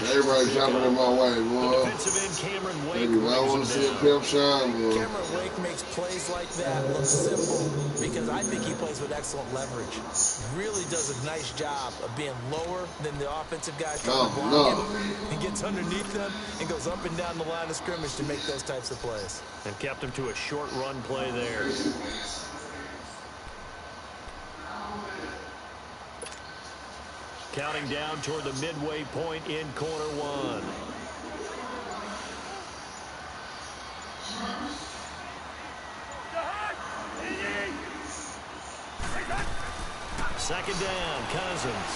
Everybody jumping in my way, boy. Defensive end Cameron Wake. Baby, I want to see a pimp shine, boy. Cameron Wake makes plays like that look simple because I think he plays with excellent leverage. Really does a nice job of being lower than the offensive guys trying to block him. He gets underneath them and goes up and down the line of scrimmage to make those types of plays. And kept him to a short run play there. Counting down toward the midway point in quarter one. Second down, Cousins.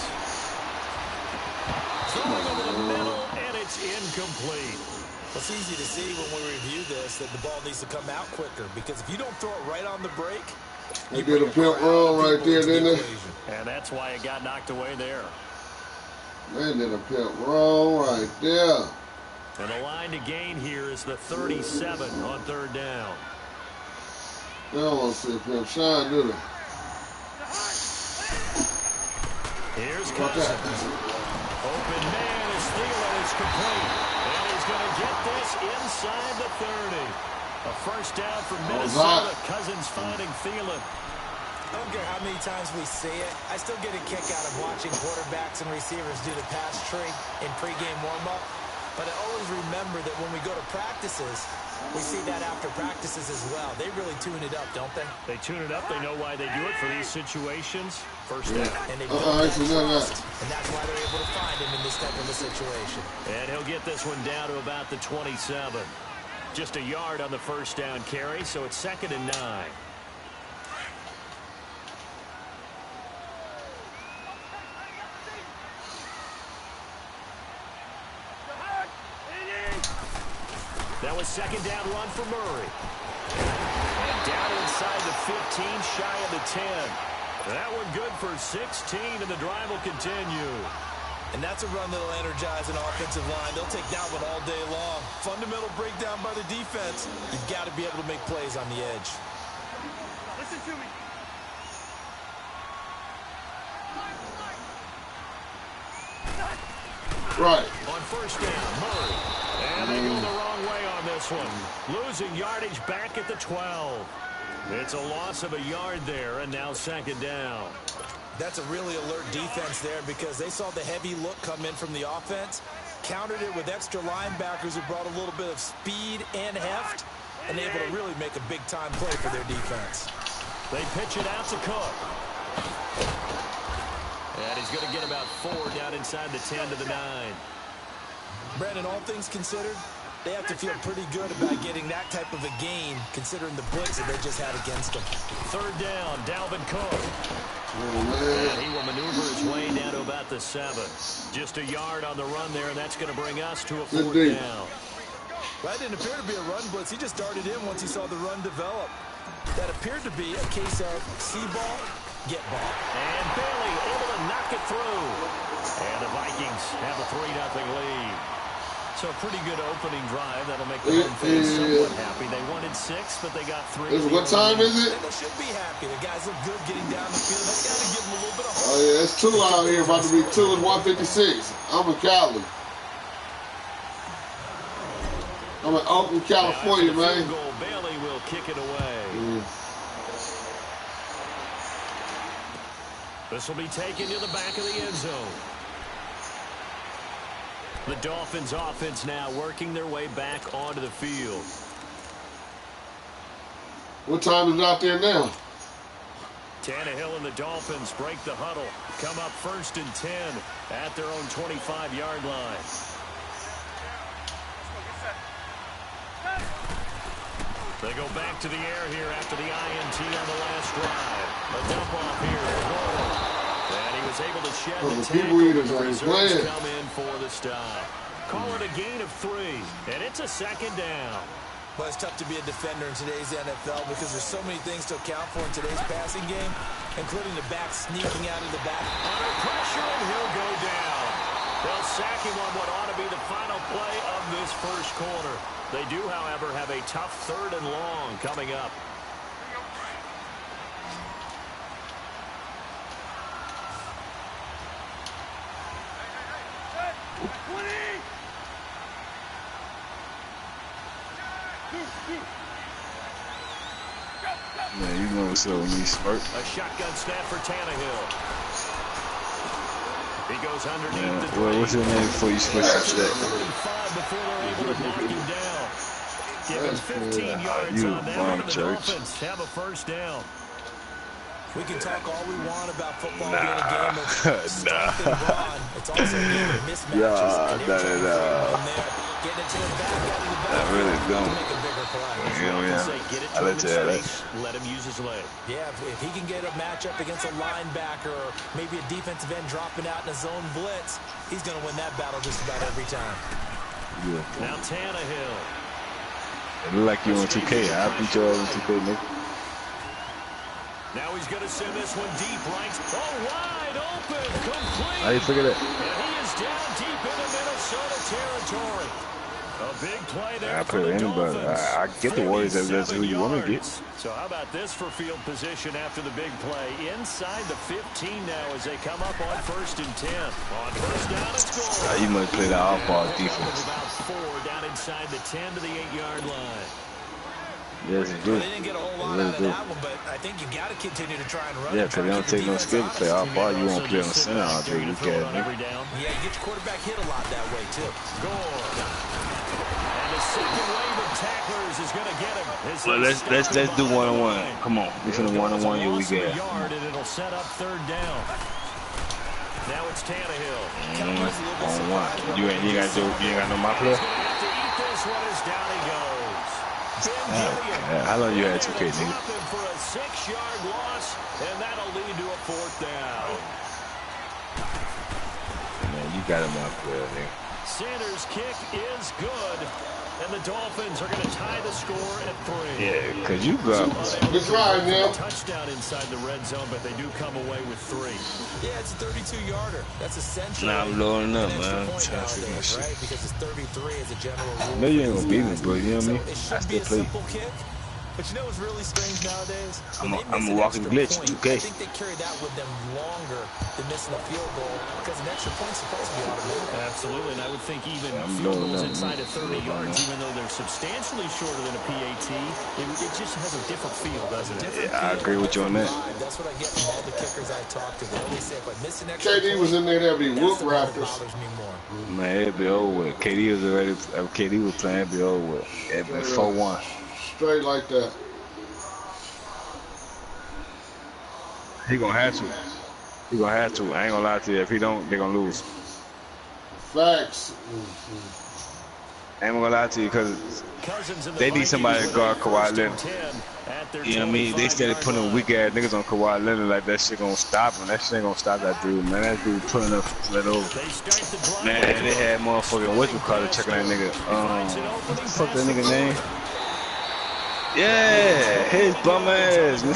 Throwing over the middle, and it's incomplete. It's easy to see when we review this that the ball needs to come out quicker because if you don't throw it right on the break, they did a pimp roll right there, didn't they? And that's why it got knocked away there. They did a pimp roll right there. And the line to gain here is the 37 on third down. They don't want to see a pimp shine, do they? Here's Cousins. Open man is Thielen is complete. And he's going to get this inside the 30. A first down for Minnesota. Cousins finding Thielen. I don't care how many times we see it. I still get a kick out of watching quarterbacks and receivers do the pass tree in pregame warm-up. But I always remember that when we go to practices, we see that after practices as well. They really tune it up, don't they? They tune it up. They know why they do it for these situations. First down. And they build that trust, and that's why they're able to find him in this type of a situation. And he'll get this one down to about the 27. Just a yard on the first down carry, so it's 2nd and 9. That was second down run for Murray. And down inside the 15, shy of the 10. That one good for 16, and the drive will continue. And that's a run that will energize an offensive line. They'll take that one all day long. Fundamental breakdown by the defense. You've got to be able to make plays on the edge. Listen to me. Right. On first down, Murray. And they go the wrong way on this one. Losing yardage back at the 12. It's a loss of a yard there, and now second down. That's a really alert defense there because they saw the heavy look come in from the offense, countered it with extra linebackers who brought a little bit of speed and heft, and able to really make a big-time play for their defense. They pitch it out to Cook. And he's going to get about 4 down inside the 10 to the 9. Brandon, all things considered, they have to feel pretty good about getting that type of a gain, considering the blitz that they just had against them. Third down, Dalvin Cook. And he will maneuver his way down to about the 7. Just a yard on the run there, and that's going to bring us to a 4th down. That didn't appear to be a run blitz. He just darted in once he saw the run develop. That appeared to be a case of see ball, get ball. And Bailey able to knock it through. And the Vikings have a 3-0 lead. So a pretty good opening drive. That'll make the home fans somewhat happy. They wanted 6, but they got 3. What time is it? They should be happy. The guys look good getting down the field. That's got to give them a little bit of hope. Oh, yeah, it's 2 out here. About to be 2 at 156. I'm in Cali. I'm in Oakland, California, man. Goal, Bailey will kick it away. This will be taken to the back of the end zone. The Dolphins offense now working their way back onto the field. What time is it out there now? Tannehill and the Dolphins break the huddle. Come up 1st and 10 at their own 25-yard line. They go back to the air here after the INT on the last drive. A dump off here for Gordon. And he was able to shed the tackle. The reserves come in for the stop. Call it a gain of 3, and it's a 2nd down. Well, it's tough to be a defender in today's NFL because there's so many things to account for in today's passing game, including the back sneaking out of the back. Under pressure, and he'll go down. They'll sack him on what ought to be the final play of this first quarter. They do, however, have a tough 3rd and long coming up. Man, you know what's up with me, Spurt. A shotgun snap for Tannehill. He goes underneath. Yeah, well, what's your name before you switch to that? 35 before they're able to knock him down. Give him 15 yards on that one. The Dolphins have a first down. We can talk all we want about football being a game of stop and run. It's also a game of mismatches. Getting it to the back out of the back. I really don't. To make a bigger play. Yeah. I let you have that. Let him use his leg. Yeah, if he can get a matchup against a linebacker or maybe a defensive end dropping out in a zone blitz, he's going to win that battle just about every time. Yeah. Now Tannehill. It look like you on 2K. I beat your ass on 2K, nigga. Now he's going to send this one deep right. Oh, wide open. Complete. How you figure that? And he is down deep into Minnesota territory. A big play there. I play with anybody. I get the Warriors if that's who you want to get. So how about this for field position after the big play? Inside the 15 now as they come up on 1st and 10. On first down, it's goal. You must play the off-ball defense. About 4 down inside the 10 to the 8-yard line. Yes, it do. They didn't get a whole lot out of that one, but I think you got to continue to try and run. Yeah, because they don't take no skill to play off-ball. You won't play on the center all day. You can't. Yeah, you get your quarterback hit a lot that way, too. Gore. And the second wave of tacklers is going to get him. Well, let's do one-on-one. Come on. We finna one-on-one you we get. And it'll set up 3rd down. Now it's Tannehill. On one. You ain't got no my player? He's going to have to eat this one as down he goes. How long you had 2K, nigga? For a 6-yard loss, and that'll lead to a 4th down. Man, you got him out there, nigga. Sanders' kick is good, and the Dolphins are going to tie the score at 3. Yeah, because you got Good try, man. Touchdown inside the red zone, but they do come away with 3. Yeah, it's a 32-yarder. That's essentially. Nah, I'm loading up, man. Right? Because it's 33 as a general rule. No, you ain't gonna beat me, bro. You know what I mean? It I should be still a play. simple kick. But you know what's really strange nowadays? I'm a walking glitch, 2K. I think they carry that with them longer than missing a field goal because an extra point's supposed to be automatic. Absolutely, and I would think even field goals inside of 30 yards, even though they're substantially shorter than a PAT, it just has a different feel, doesn't it? Yeah, I agree with you on that. That's what I get from all the kickers I talk to. They always say if I miss an extra KD was in there, that'd be whoop Raptors. Man, it'd be over with. KD was already. If KD was playing, it'd be over with. It'd be 4-1. Straight like that. He gonna have to. He gonna have to. I ain't gonna lie to you. If he don't, they gonna lose. Facts. I ain't gonna lie to you because they need somebody to guard Kawhi Leonard. You know what I mean? They started putting weak ass niggas on Kawhi Leonard like that shit gonna stop him. That shit ain't gonna stop that dude, man. That dude pulling up right over. Man, they had motherfucking whatchamacallit checking that nigga. What the fuck that nigga name? Yeah, his bum ass, man.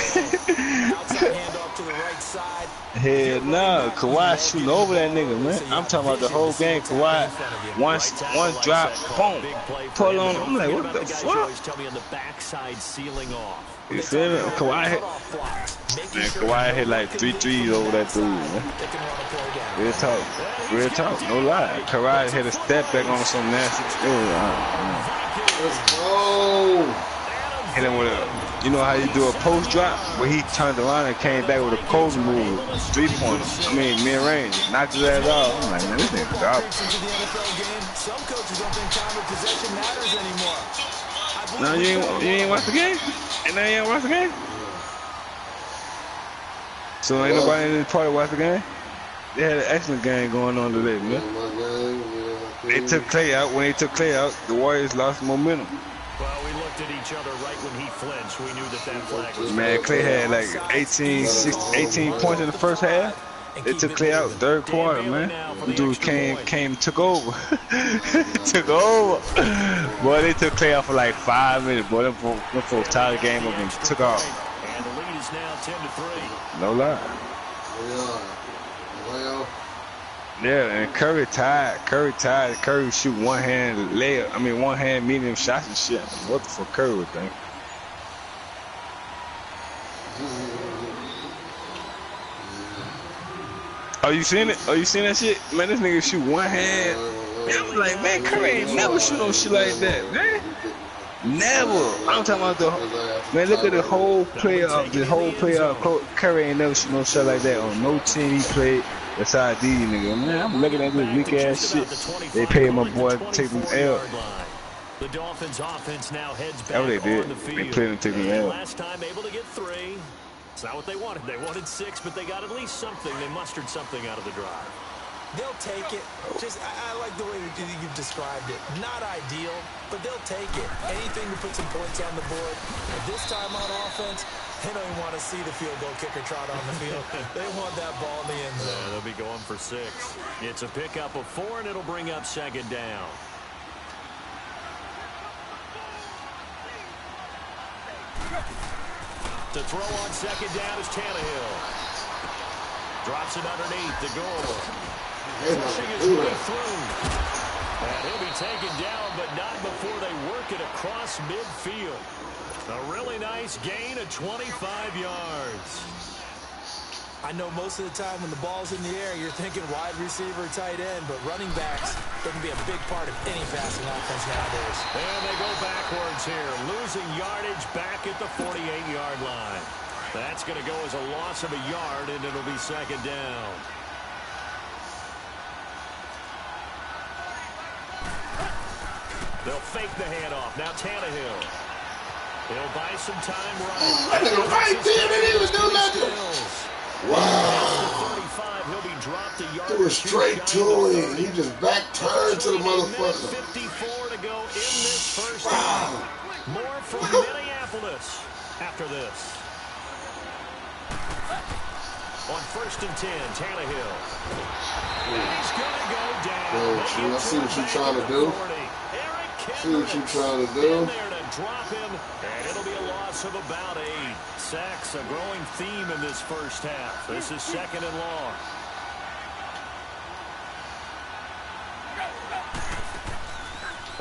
Hell no, Kawhi shooting over that nigga, man. I'm talking about the whole game. Kawhi, one drop, boom, pull on. I'm like, what the fuck? You feel me? Kawhi hit like 3 threes over that dude, man. Real talk, no lie. Kawhi hit a step back on some nasty. Let's go. Hit him with a, you know how you do a post drop? Where he turned around and came back with a cold move, 3-pointer. I mean, mid-range. Knocked his ass off. I'm like, man, this nigga garbage. Some coaches don't think time of possession matters anymore. No, you ain't watch the game? And now you ain't watch the game? So ain't nobody in this party watch the game? They had an excellent game going on today, man. They took Clay out. When they took Clay out, the Warriors lost momentum. Well, we looked at each other right when he flinched. We knew that flag was... Man, Clay had like 18 points in the first half. They took Clay out 3rd quarter, man. The dude came took over. Took over. Boy, they took Clay out for like 5 minutes. Boy, them folks tied the game up and took off. And the lead is now 10-3. No lie. Well, yeah, and Curry tied. Curry shoot one hand layup. I mean, one hand medium shots and shit. What the fuck Curry would think? Oh, you seen it? Oh, you seen that shit? Man, this nigga shoot one hand. Man, I was like, man, Curry ain't never shoot no shit like that, man. Never. I'm talking about the man. Look at the whole playoff. The whole playoff. Curry ain't never seen no shot like that on no team he played besides these niggas. Man, I'm looking at this weak ass shit. They paid my boy to take them L. The Dolphins' offense now heads back on the field. They played him taking L. Last time able to get 3. It's not what they wanted. They wanted 6, but they got at least something. They mustered something out of the drive. They'll take it. Just, I like the way you've described it. Not ideal, but they'll take it. Anything to put some points on the board. But this time on offense, they don't even want to see the field goal kicker trot on the field. They want that ball in the end zone. Yeah, they'll be going for 6. It's a pickup of 4, and it'll bring up 2nd down. To throw on 2nd down is Tannehill. Drops it underneath the goal. Pushing his way through. And he'll be taken down, but not before they work it across midfield. A really nice gain of 25 yards. I know most of the time when the ball's in the air, you're thinking wide receiver, tight end, but running backs can be a big part of any passing offense nowadays. And they go backwards here, losing yardage back at the 48-yard line. That's going to go as a loss of a yard, and it'll be 2nd down. They'll fake the handoff. Now Tannehill. He'll buy some time right. That nigga right there, they didn't even do nothing. Wow. 35, he'll be dropped a yard. It was straight to him. He just back turned to the motherfucker. 54 to go in this first half. More from Minneapolis after this. On 1st and 10, Tannehill. And he's going to go down. I see what you're trying to do. See what you're trying to do. In there to drop him, and it'll be a loss of about 8. Sacks, a growing theme in this first half. This is 2nd and long.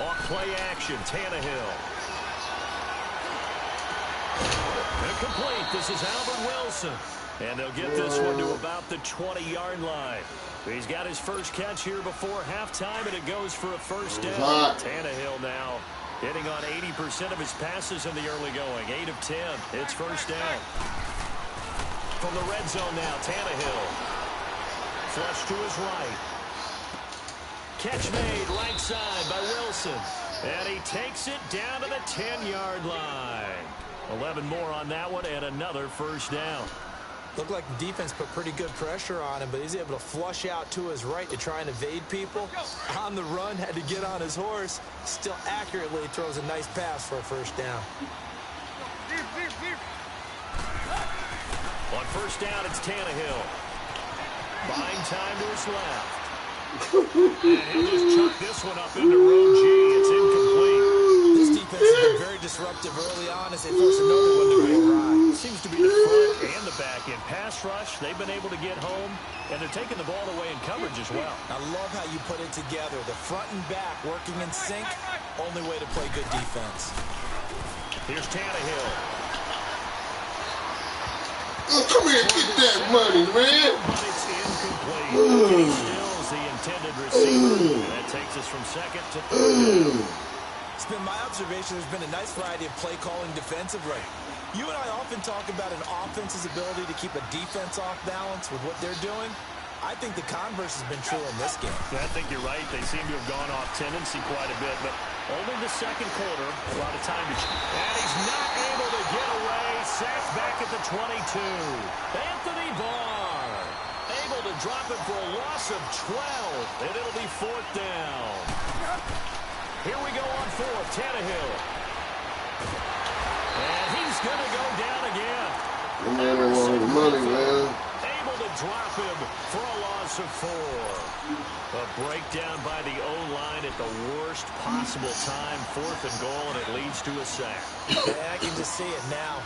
Off play action, Tannehill. Incomplete. This is Albert Wilson. And they'll get this one to about the 20-yard line. He's got his first catch here before halftime, and it goes for a first down. Tannehill now hitting on 80% of his passes in the early going. 8 of 10. It's first down. From the red zone now, Tannehill. Flush to his right. Catch made right side by Wilson. And he takes it down to the 10-yard line. 11 more on that one, and another first down. Looked like the defense put pretty good pressure on him, but he's able to flush out to his right to try and evade people. On the run, had to get on his horse. Still accurately throws a nice pass for a first down. On first down, it's Tannehill. Buying time to his left. And he'll just chuck this one up into row G. It's incomplete. This defense has been very disruptive early on as they force another one to go awry. Seems to be the front and the back in pass rush. They've been able to get home, and they're taking the ball away in coverage as well. I love how you put it together. The front and back working in sync. Only way to play good defense. Here's Tannehill. Oh, come here, get that money, man. But it's incomplete. He stills the intended receiver. That takes us from 2nd to 3rd. It's been my observation there's been a nice variety of play calling defensively. You and I often talk about an offense's ability to keep a defense off balance with what they're doing. I think the converse has been true in this game. I think you're right. They seem to have gone off tendency quite a bit, but only the 2nd quarter. A lot of time to... And he's not able to get away. Sacked back at the 22. Anthony Barr able to drop it for a loss of 12, and it'll be 4th down. Here we go on 4th. Tannehill. And he's going to go down again. The man don't want the money, man. Able to drop him for a loss of 4. A breakdown by the O-line at the worst possible time. 4th and goal, and it leads to a sack. Yeah, I can just see it now.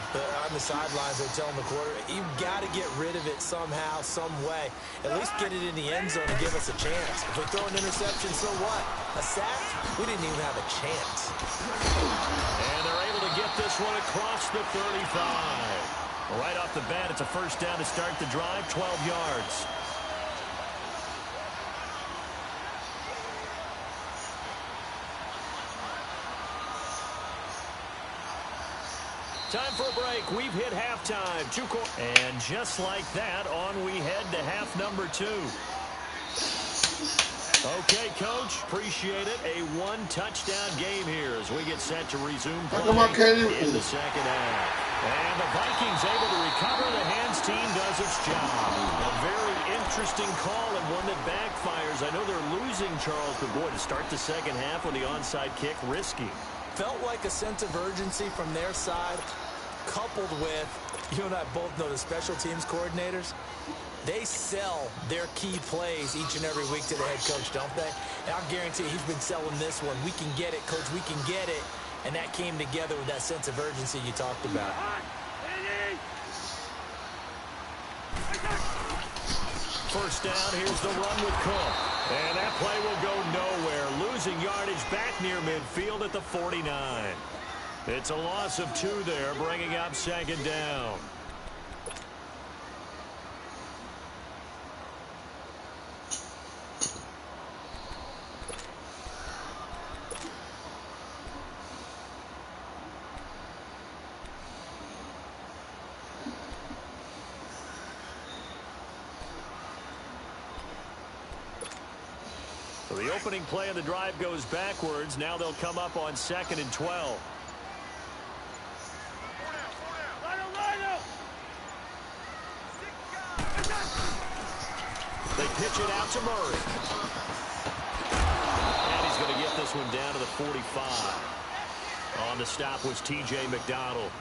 On the sidelines, they're telling the quarterback, you've got to get rid of it somehow, some way. At least get it in the end zone and give us a chance. If we throw an interception, so what? A sack? We didn't even have a chance. And they're able to get this one across the 35. Right off the bat, it's a first down to start the drive, 12 yards. Time for a break. We've hit halftime. And just like that, on we head to half number 2. Okay, Coach, appreciate it. A one-touchdown game here as we get set to resume play in the second half. And the Vikings able to recover. The hands team does its job. A very interesting call and one that backfires. I know they're losing, Charles, but boy, to start the second half with the onside kick, risky. Felt like a sense of urgency from their side, coupled with, you and I both know the special teams coordinators. They sell their key plays each and every week to the head coach, don't they? And I'll guarantee you he's been selling this one. We can get it, Coach. We can get it. And that came together with that sense of urgency you talked about. First down, here's the run with Cook. And that play will go nowhere. Losing yardage back near midfield at the 49. It's a loss of 2 there, bringing up second down. So the opening play of the drive goes backwards. Now they'll come up on 2nd and 12. They pitch it out to Murray. And he's going to get this one down to the 45. On the stop was T.J. McDonald.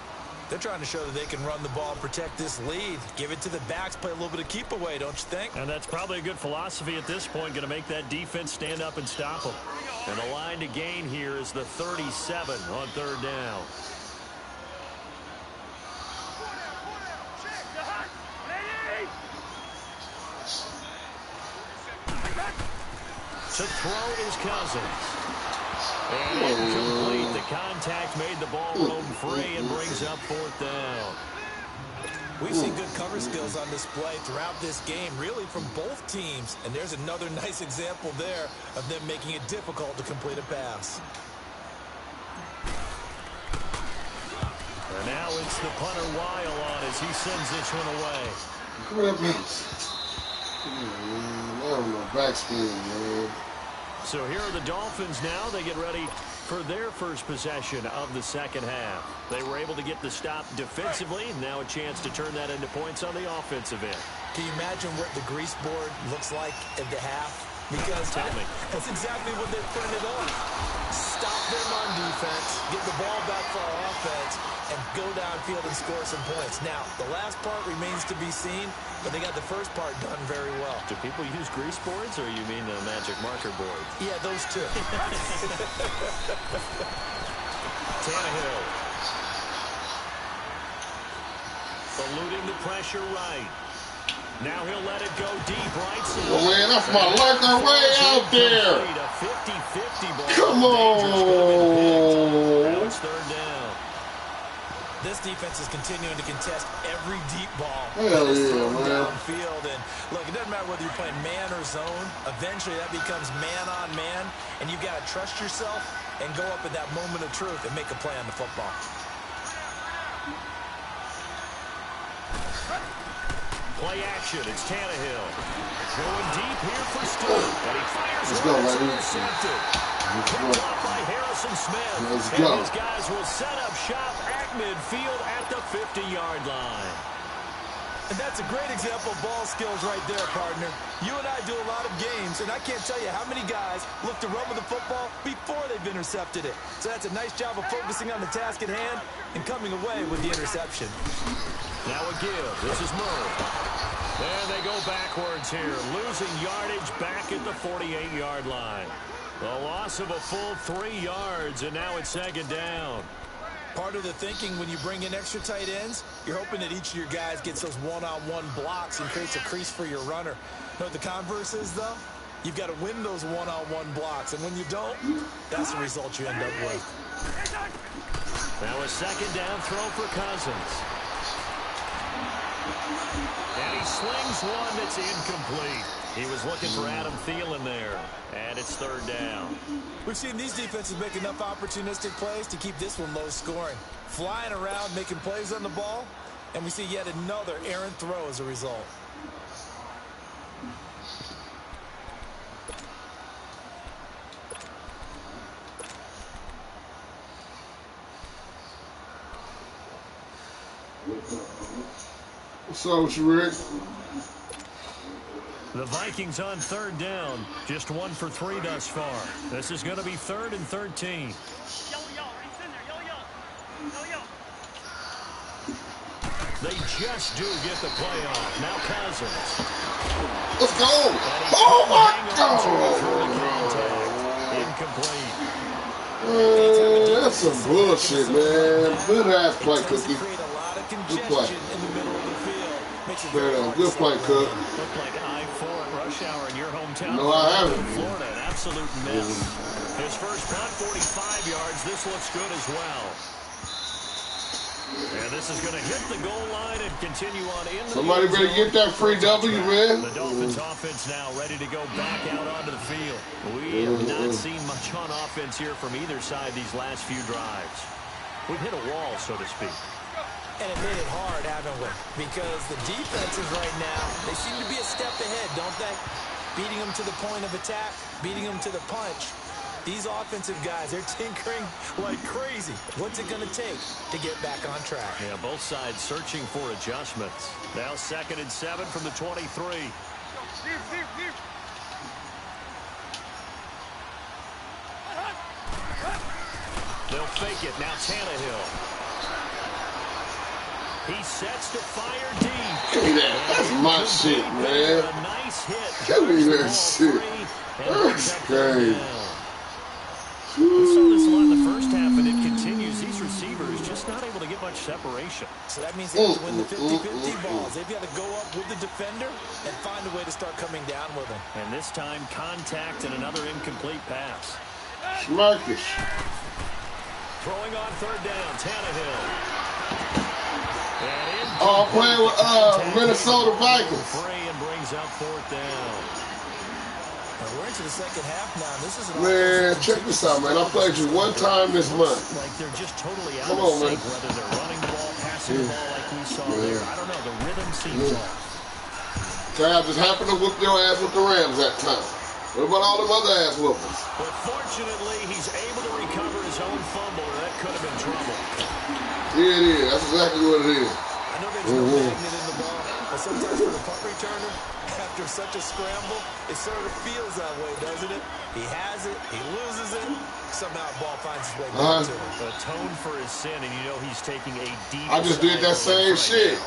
They're trying to show that they can run the ball and protect this lead. Give it to the backs, play a little bit of keep away, don't you think? And that's probably a good philosophy at this point, going to make that defense stand up and stop them. And the line to gain here is the 37 on 3rd down. To throw is Cousins. And incomplete. The contact made the ball roam free and brings up 4th down. We've seen good cover skills on display throughout this game, really from both teams. And there's another nice example there of them making it difficult to complete a pass. And now it's the punter Weil on as he sends this one away. Backspin, man. So here are the Dolphins now. They get ready for their first possession of the second half. They were able to get the stop defensively. Now a chance to turn that into points on the offensive end. Can you imagine what the grease board looks like at the half? Because that's exactly what they're putting it on. Stop them on defense, get the ball back for our offense, and go downfield and score some points. Now, the last part remains to be seen, but they got the first part done very well. Do people use grease boards, or you mean the magic marker board? Yeah, those two. Tannehill. Eluding the pressure right. Now he'll let it go deep right side. Oh, man, that's my lurker way out there. A 50-50 ball. Come on. Now it's 3rd down. This defense is continuing to contest every deep ball. Hell yeah, man. Downfield. And look, it doesn't matter whether you're playing man or zone. Eventually that becomes man on man. And you've got to trust yourself and go up at that moment of truth and make a play on the football. Play action. It's Tannehill. Going deep here for Stewart. And he fires. Let's go, baby. Intercepted. Picked off by Harrison Smith. Let's and go. his guys will set up shop at midfield at the 50-yard line. And that's a great example of ball skills right there, partner. You and I do a lot of games, and I can't tell you how many guys look to run with the football before they've intercepted it. So that's a nice job of focusing on the task at hand and coming away with the interception. Now a give. This is Murray. And they go backwards here, losing yardage back at the 48-yard line. A loss of a full 3 yards, and now it's 2nd down. Part of the thinking when you bring in extra tight ends, you're hoping that each of your guys gets those one-on-one blocks and creates a crease for your runner. You know what the converse is, though? You've got to win those one-on-one blocks, and when you don't, that's the result you end up with. Now a 2nd down throw for Cousins. And he slings one that's incomplete. He was looking for Adam Thielen there, and it's third down. We've seen these defenses make enough opportunistic plays to keep this one low scoring. Flying around, making plays on the ball, and we see yet another errant throw as a result. What's up with you, Rick? The Vikings on third down. Just 1 for 3 thus far. This is going to be 3rd and 13. They just do get the play off. Now Cousins. Let's go. Oh, my God. Incomplete. Man, that's some bullshit, man. Good ass play, Cookie. Good play. Good play, Cook. Looked like I-4 at rush hour in your hometown. No, I haven't. Florida, an absolute mess. His first punt, 45 yards. This looks good as well. And this is going to hit the goal line and continue on in. Somebody better get that free W, man. The Dolphins offense now ready to go back out onto the field. We have not seen much on offense here from either side these last few drives. We've hit a wall, so to speak. And it made it hard, haven't we? Because the defenses right now, they seem to be a step ahead, don't they? Beating them to the point of attack, beating them to the punch. These offensive guys, they're tinkering like crazy. What's it going to take to get back on track? Yeah, both sides searching for adjustments. Now 2nd and 7 from the 23. They'll fake it. Now Tannehill. He sets to fire deep. Give me that. That's my shit, man. A nice hit. Give me that shit. That's crazy. We saw this a lot in the first half, and it continues. These receivers just not able to get much separation. So that means they have to win the 50-50 balls. They've got to go up with the defender and find a way to start coming down with him. And this time, contact and another incomplete pass. Schmarkish. Throwing on third down, Tannehill. Oh, I'm playing with Minnesota Vikings. Free and brings up 4th down. We're into the second half now. This is Man, check this out, man. I played you one time this month. Like they're just totally out Come of on, man. sync, whether they're running the ball, passing the ball like we saw there. I don't know. The rhythm seems off. Cal just happened to whoop your ass with the Rams that time. What about all them other ass whoopers? But fortunately, he's able to recover his own fumble, or that could have been trouble. Yeah, it is. That's exactly what it is. I know there's no magnet in the ball, but sometimes for the punt returner, after such a scramble, it sort of feels that way, doesn't it? He has it, he loses it, somehow the ball finds its way back to him. Atone for his sin, and you know he's taking a deep. I just did that same shit.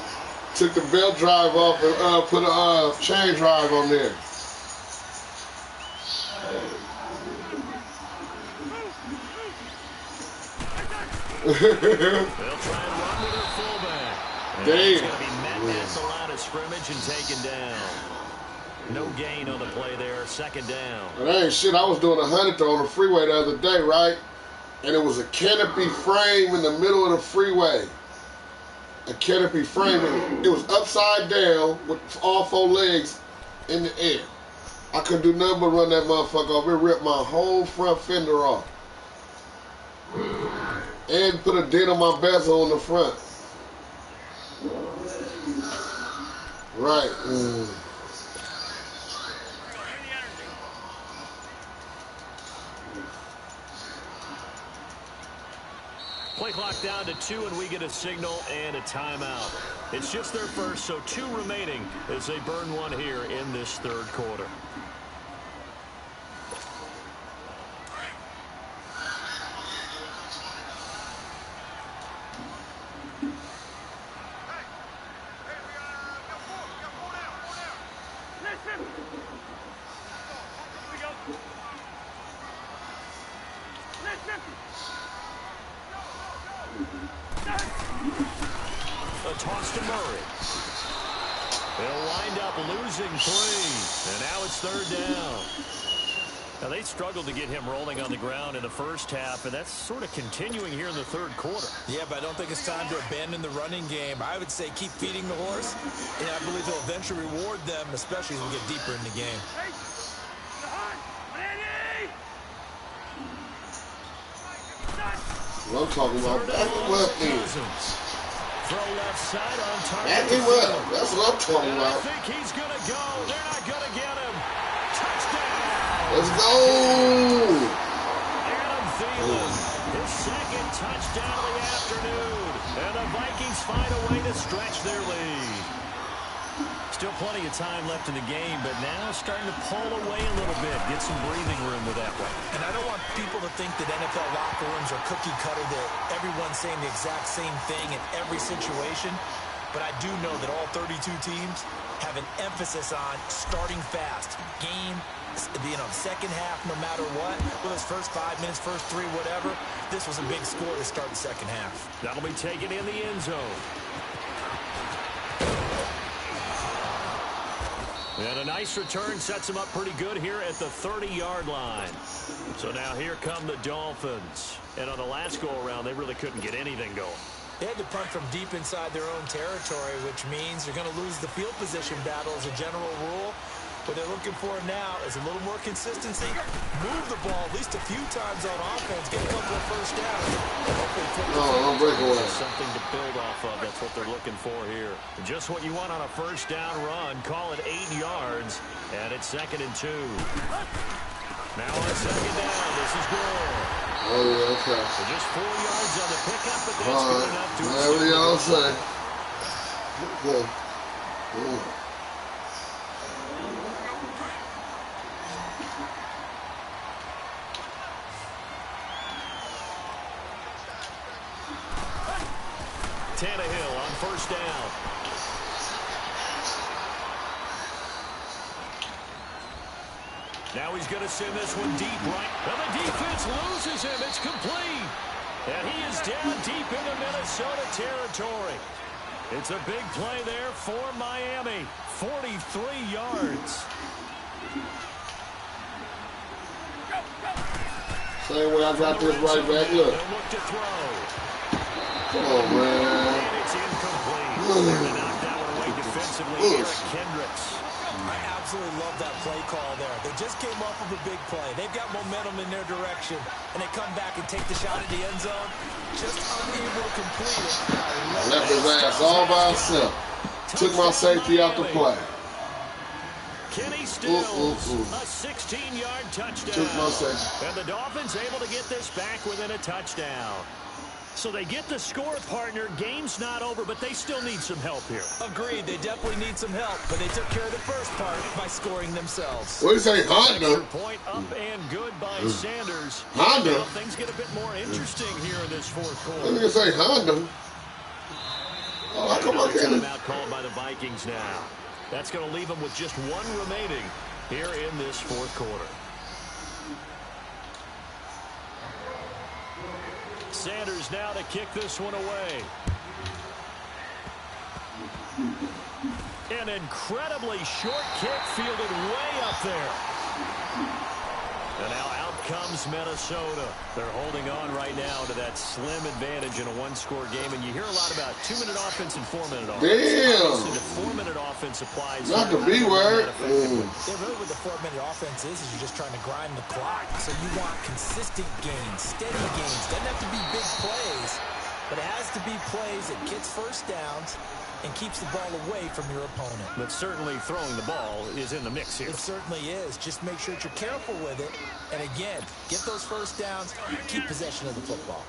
Took the belt drive off and put a chain drive on there. They'll try and run with their fullback. Damn. He's going to be met at the line of scrimmage and taken down. No gain on the play there. 2nd down. But that ain't shit. I was doing 100 on the freeway the other day, right? And it was a canopy frame in the middle of the freeway. A canopy frame. It was upside down with all 4 legs in the air. I couldn't do nothing but run that motherfucker off. It ripped my whole front fender off. And put a dent on my bezel on the front. Right. Play clock down to 2, and we get a signal and a timeout. It's just their first, so 2 remaining as they burn one here in this 3rd quarter. A toss to Murray. They'll wind up losing 3. And now it's 3rd down. Now, they struggled to get him rolling on the ground in the first half, and that's sort of continuing here in the third quarter. Yeah, but I don't think it's time to abandon the running game. I would say keep feeding the horse, and I believe he'll eventually reward them, especially as we get deeper in the game. What I'm talking about, back it up in. Throw left side on target. Back it up. That's what I'm talking about. I think he's going to go. They're not going to get him. Touchdown. Let's go. Adam Thielen, his second touchdown of the afternoon. And the Vikings find a way to stretch their lead. Still plenty of time left in the game, but now starting to pull away a little bit. Get some breathing room with that one. And I don't want people to think that NFL locker rooms are cookie cutter, that everyone's saying the exact same thing in every situation. But I do know that all 32 teams have an emphasis on starting fast. Game, second half, no matter what. Whether it's first 5 minutes, first 3, whatever. This was a big score to start the second half. That'll be taken in the end zone. And a nice return sets him up pretty good here at the 30-yard line. So now here come the Dolphins. And on the last go-around, they really couldn't get anything going. They had to punt from deep inside their own territory, which means they're going to lose the field position battle as a general rule. What they're looking for now is a little more consistency. Move the ball at least a few times on offense. Get a couple of first downs. Don't break away. Something to build off of. That's what they're looking for here. Just what you want on a first down run. Call it 8 yards. And it's 2nd and 2. Now on 2nd down. This is good. Oh, yeah, okay. So just 4 yards on the pickup, but that's good enough to whatever y'all say. Good. Tannehill on first down. Now he's going to send this one deep right. And the defense loses him. It's complete. And he is down deep into Minnesota territory. It's a big play there for Miami. 43 yards. Same way I got this right back. Look. Look to throw. Come on, man. And it's incomplete. They knocked that one away defensively. Eric Kendricks. I absolutely love that play call there. They just came off of a big play. They've got momentum in their direction, and they come back and take the shot at the end zone. Just unable to complete it. Left his ass all by himself. Took my safety out the play. Kenny Stills, a 16-yard touchdown. Took my safety. And the Dolphins able to get this back within a touchdown. So they get the score, partner. Game's not over, but they still need some help here. Agreed. They definitely need some help, but they took care of the first part by scoring themselves. What do you say, Honda? Point up and good by Sanders. Honda? Well, things get a bit more interesting here in this fourth quarter. What do you say, Honda? Oh, how come I can't? Timeout called by the Vikings now. That's going to leave them with just one remaining here in this fourth quarter. Sanders now to kick this one away. An incredibly short kick fielded way up there. And now out comes Minnesota. They're holding on right now to that slim advantage in a one-score game. And you hear a lot about 2-minute offense and 4-minute offense. Damn. The 4-minute offense applies. Not the B word. Yeah, really what the 4-minute offense is you're just trying to grind the clock. So you want consistent gains, steady gains. Doesn't have to be big plays, but it has to be plays that gets first downs and keeps the ball away from your opponent. But certainly throwing the ball is in the mix here. It certainly is. Just make sure that you're careful with it. And again, get those first downs, keep possession of the football.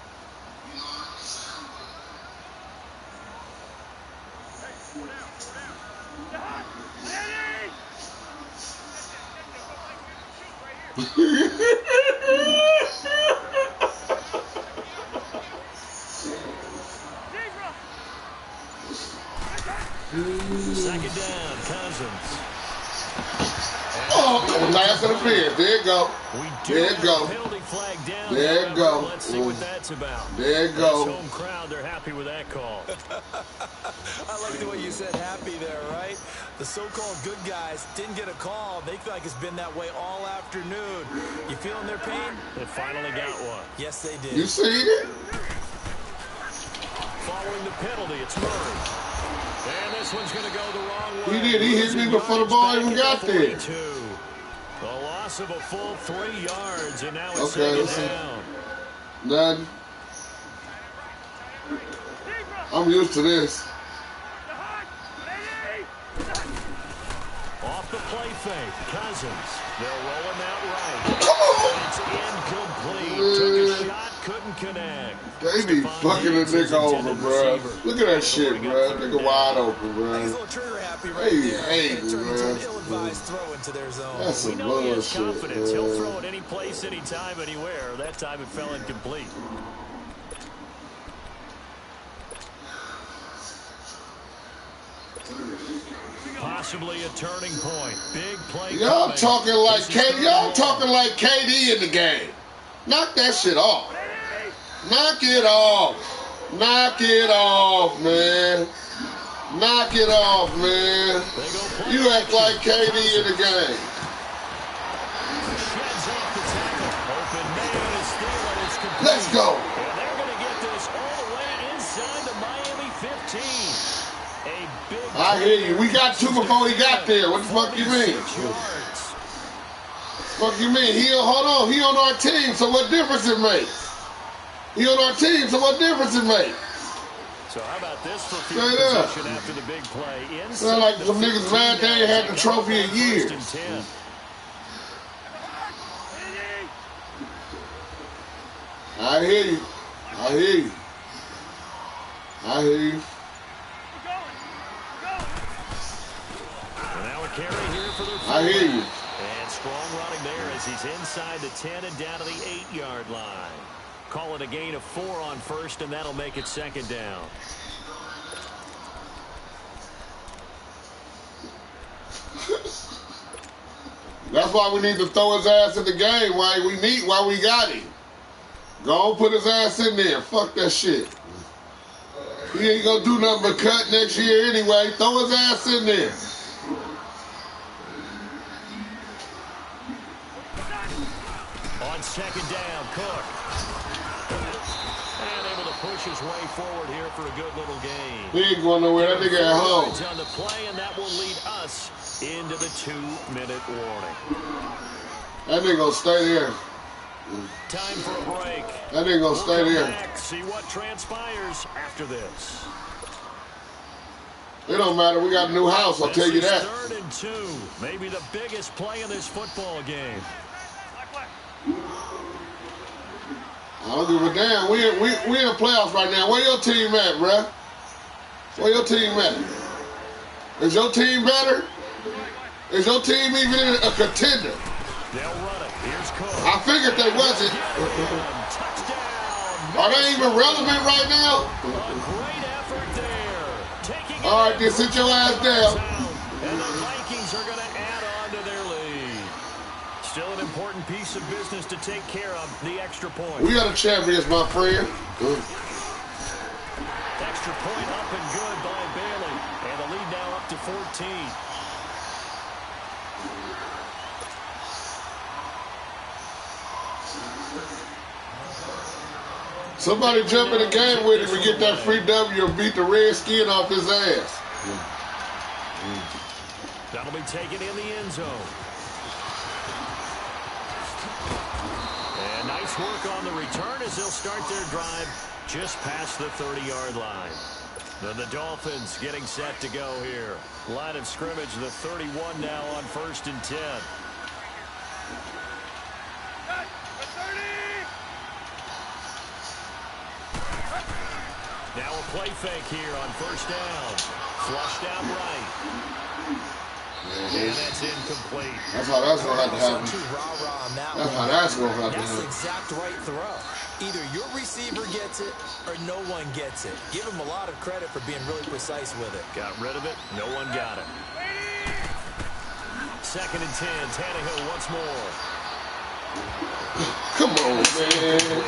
Second down, Cousins. Oh, Last of the fence. There you go. There you go. There you go. Let's see what that's about. There you go. Home crowd, they're happy with that call. I like the way you said happy there, right? The so-called good guys didn't get a call. They feel like it's been that way all afternoon. You feeling their pain? They finally got one. Yes, they did. You seen it? Following the penalty, it's Murray. And this one's going to go the wrong way. He did. He hit me before the ball even got there. A loss of a full 3 yards, and now it's second down. Nothing. I'm used to this. Off the play fake, Cousins. They're rolling that right. It's incomplete. Took a shot, couldn't connect. They be fucking the nigga over, bro. Look at that shit, bro. Nigga wide open, bro. Hey, bro. That's some bullshit, confidence. He'll throw it any place, anytime, anywhere. That time it fell incomplete. Possibly a turning point. Big play. Y'all talking like KD. Y'all talking like KD in the game. Knock that shit off. Knock it off. Knock it off, man. Knock it off, man. You act like KD in the game. Let's go. And they're going to get this all the way inside the Miami 15. I hear you. We got two before he got there. What the fuck you mean? Fuck you mean? Hold on. He on our team, so what difference it makes? He on our team, so what difference it makes? So how about this for field position after the big play? Sound like some niggas mad they ain't had the trophy in years. I hear you. I hear you. I hear you. I hear you. And strong running there as he's inside the 10 and down to the 8-yard line. Call it a gain of 4 on first, and that'll make it second down. That's why we need to throw his ass in the game. Why we got him. Go on, put his ass in there. Fuck that shit. He ain't gonna do nothing but cut next year anyway. Throw his ass in there. On second down, Cook. And able to push his way forward here for a good little game. He ain't going nowhere. That nigga at home. On the play, and that will lead us into the 2-minute warning. That nigga gonna stay there. Time for a break. That nigga gonna stay there. Back, see what transpires after this. It don't matter. We got a new house. I'll tell you that. 3rd and 2. Maybe the biggest play in this football game. I don't give a damn. We in the playoffs right now. Where your team at, bruh? Where your team at? Is your team better? Is your team even a contender? They'll run it. Here's Cook. I figured they wasn't. Are they even relevant right now? A great effort there. Taking all right, then sit your ass down. And the Vikings are going to add on to their lead. Still an important piece of business to take care of, the extra point. We are the champions, my friend. Extra point up and good by Bailey. And the lead now up to 14. Somebody jump in the game with him and get that free W and beat the red skin off his ass. That'll be taken in the end zone. And nice work on the return as they'll start their drive just past the 30-yard line. Then the Dolphins getting set to go here. Line of scrimmage, the 31 now on 1st and 10. Now a play fake here on 1st down. Flushed out right. And that's incomplete. That's how that's going to have to happen. That's how that's going to have to happen. That's the exact right throw. Either your receiver gets it or no one gets it. Give him a lot of credit for being really precise with it. Got rid of it. No one got it. 2nd and 10. Tannehill once more. Come on, man.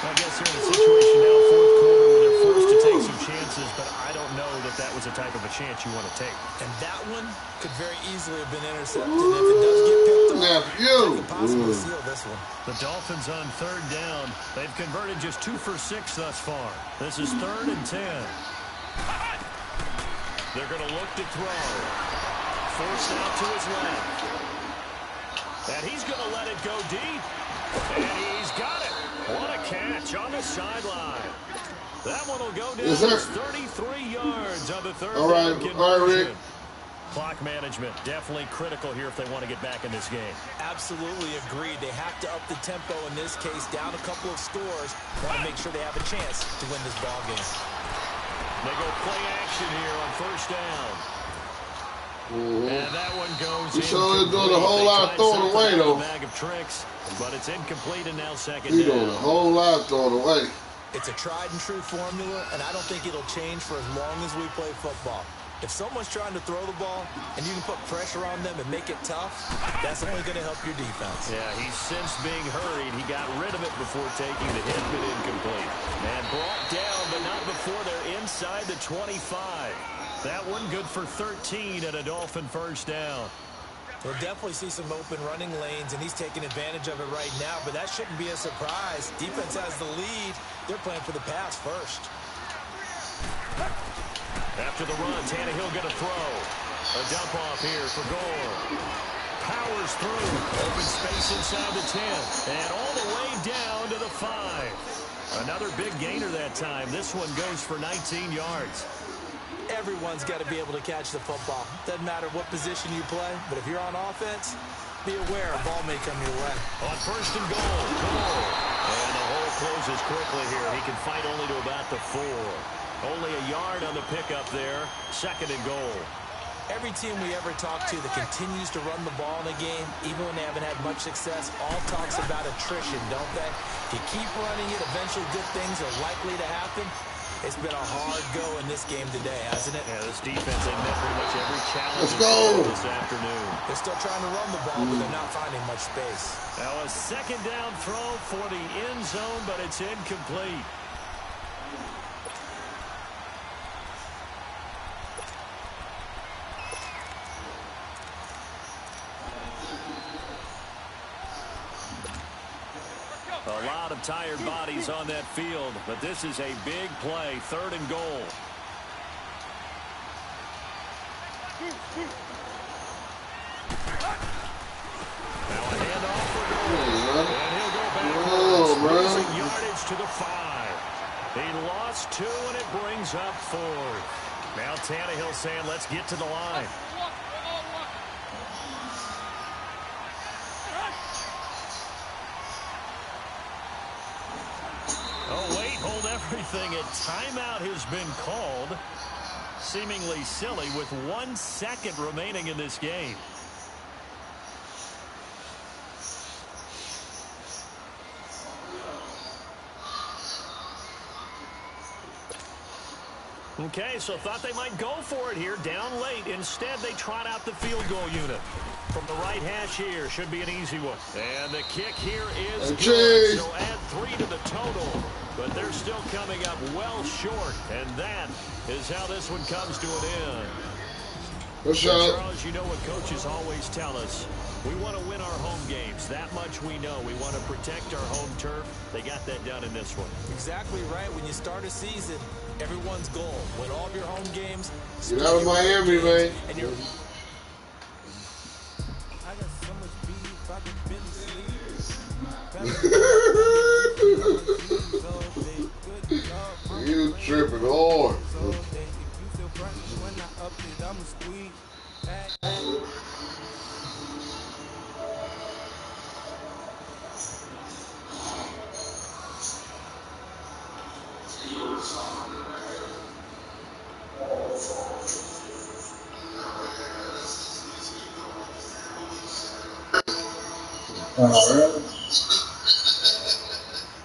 I guess they're in a situation now, 4th quarter, where they're forced to take some chances, but I don't know that that was the type of a chance you want to take. And that one could very easily have been intercepted. If it does get picked up, they could possibly seal this one. The Dolphins on 3rd down. They've converted just 2 for 6 thus far. This is 3rd and 10. They're going to look to throw. Forced out to his left. And he's going to let it go deep. And he's got it. What a catch on the sideline. That one will go down 33 yards on the 3rd down conversion. All right, Rick. Clock management, definitely critical here if they want to get back in this game. Absolutely agreed. They have to up the tempo in this case, down a couple of scores. Want to make sure they have a chance to win this ball game. They go play action here on 1st down. And that one goes in. He's doing a whole lot of throwing away, though. Bag of tricks, but it's incomplete and now 2nd down. He's doing a whole lot of throwing away. It's a tried and true formula, and I don't think it'll change for as long as we play football. If someone's trying to throw the ball and you can put pressure on them and make it tough, that's only going to help your defense. Yeah, he's since being hurried. He got rid of it before taking the hit, but incomplete. And brought down, but not before they're inside the 25. That one good for 13 and a Dolphin 1st down. We'll definitely see some open running lanes, and he's taking advantage of it right now, but that shouldn't be a surprise. Defense has the lead. They're playing for the pass first. After the run, Tannehill going to throw. A dump off here for Gore. Powers through. Open space inside the 10. And all the way down to the 5. Another big gainer that time. This one goes for 19 yards. Everyone's got to be able to catch the football. Doesn't matter what position you play, but if you're on offense, be aware a ball may come your way. On 1st and goal. And the hole closes quickly here. He can fight only to about the 4. Only a yard on the pickup there. 2nd and goal. Every team we ever talk to that continues to run the ball in a game, even when they haven't had much success, all talks about attrition, don't they? If you keep running it, eventually good things are likely to happen. It's been a hard go in this game today, hasn't it? Yeah, this defense, they met pretty much every challenge this afternoon. They're still trying to run the ball, but they're not finding much space. Now a 2nd down throw for the end zone, but it's incomplete. A lot of tired bodies on that field, but this is a big play. 3rd and goal. Now a handoff for Gore. And he'll go backwards. Losing yardage to the 5. He lost 2, and it brings up 4th. Now Tannehill saying, let's get to the line. Oh, wait, hold everything. A timeout has been called. Seemingly silly with 1 second remaining in this game. Okay, so thought they might go for it here, down late. Instead, they trot out the field goal unit. From the right hash here, should be an easy one. And the kick here is good, so add 3 to the total. But they're still coming up well short, and that is how this one comes to an end. Good shot. Charles, you know what coaches always tell us. We want to win our home games. That much we know. We want to protect our home turf. They got that done in this one. Exactly right. When you start a season, everyone's goal, win all of your home games. Get out of Miami, man. And you're... You tripping hard. All right.